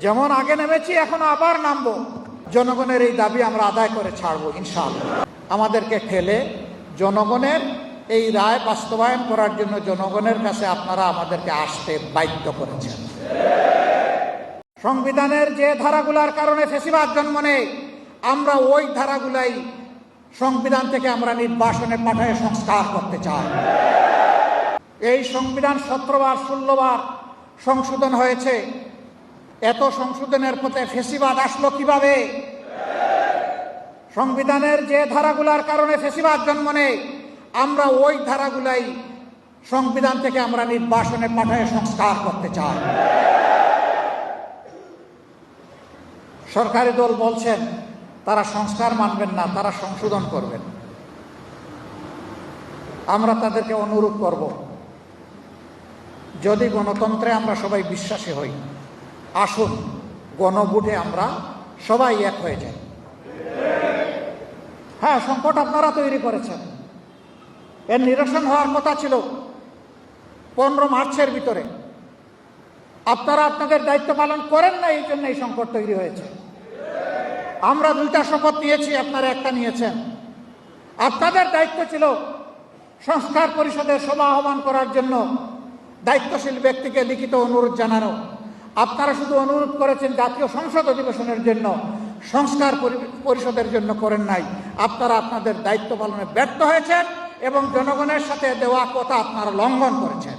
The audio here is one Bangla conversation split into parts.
যেমন আগে নেমেছি এখনো আবার নামবো। জনগণের এই দাবি আমরা আদায় করে ছাড়বো ইনশাআল্লাহ। আমাদেরকে ঠেলে জনগণের এই রায় বাস্তবায়ন করার জন্য জনগণের কাছে আপনারা আমাদেরকে আসতে বাধ্য করেছেন। সংবিধানের যে ধারাগুলার কারণে ফ্যাসিবাদ জন্ম নেয়, আমরা ওই ধারাগুলাই সংবিধান থেকে আমরা নির্বাসনে পাঠায় সংস্কার করতে চাই। এই সংবিধান 17 বার 16 বার সংশোধন হয়েছে। এত সংশোধনের পথে ফ্যাসিবাদ আসলো কিভাবে? সংবিধানের যে ধারাগুলার কারণে ফ্যাসিবাদ জন্ম নেয়, আমরা ওই ধারাগুলাই সংবিধান থেকে আমরা নির্বাসনে পাঠায় সংস্কার করতে চাই। সরকারি দল বলছেন তারা সংস্কার মানবেন না, তারা সংশোধন করবেন। আমরা তাদেরকে অনুরোধ করব, যদি গণতন্ত্রে আমরা সবাই বিশ্বাসী হই, আসুন গণভোটে আমরা সবাই এক হয়ে যাই। হ্যাঁ, সংকট আপনারা তৈরি করেছেন। এর নিরসন হওয়ার কথা ছিল 15 মার্চের ভিতরে। আপনারা আপনাদের দায়িত্ব পালন করেন না, এই জন্য এই সংকট তৈরি হয়েছে। আমরা 2টা শপথ নিয়েছি, আপনারা একটা নিয়েছেন। আপনাদের দায়িত্ব ছিল সংস্কার পরিষদের সভা আহ্বান করার জন্য দায়িত্বশীল ব্যক্তিকে লিখিত অনুরোধ জানানো। আপনারা শুধু অনুরোধ করেছেন জাতীয় সংসদ অধিবেশনের জন্য, সংস্কার পরিষদের জন্য করেন নাই। আপনারা আপনাদের দায়িত্ব পালনে ব্যর্থ হয়েছেন এবং জনগণের সাথে দেওয়া কথা আপনারা লঙ্ঘন করেছেন।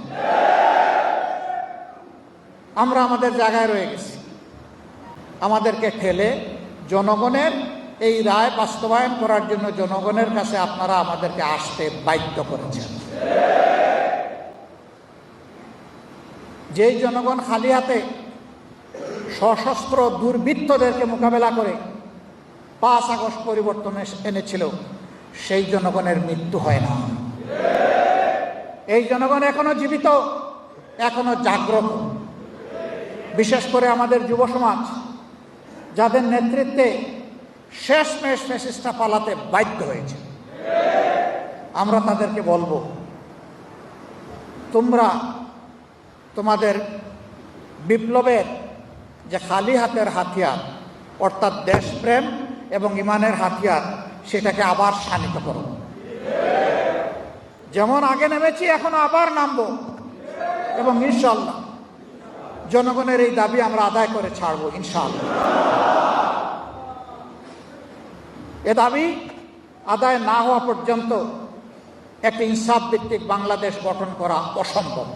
আমরা আমাদের জায়গায় রয়ে গেছি। আমাদেরকে ঠেলে জনগণের এই রায় বাস্তবায়ন করার জন্য জনগণের কাছে আপনারা আমাদেরকে আসতে বাধ্য করেছেন। যেই জনগণ খালি হাতে সশস্ত্র দুর্বৃত্তদেরকে মোকাবেলা করে 5 আগস্ট পরিবর্তন এনেছিল, সেই জনগণের মৃত্যু হয় না। এই জনগণ এখনো জীবিত, এখনো জাগ্রত। বিশেষ করে আমাদের যুব সমাজ, যাদের নেতৃত্বে শেষমেশ ফ্যাসিস্টরা পালাতে বাধ্য হয়েছে, আমরা তাদেরকে বলবো, তোমরা তোমাদের বিপ্লবের যে খালি হাতের হাতিয়ার, অর্থাৎ দেশপ্রেম এবং ইমানের হাতিয়ার, সেটাকে আবার শানিত করো। যেমন আগে নেমেছি এখনো আবার নামবো এবং ইনশাআল্লাহ জনগণের এই দাবি আমরা আদায় করে ছাড়বো ইনশাআল্লাহ। এ দাবি আদায় না হওয়া পর্যন্ত একটি ইনসাফ ভিত্তিক বাংলাদেশ গঠন করা অসম্ভব।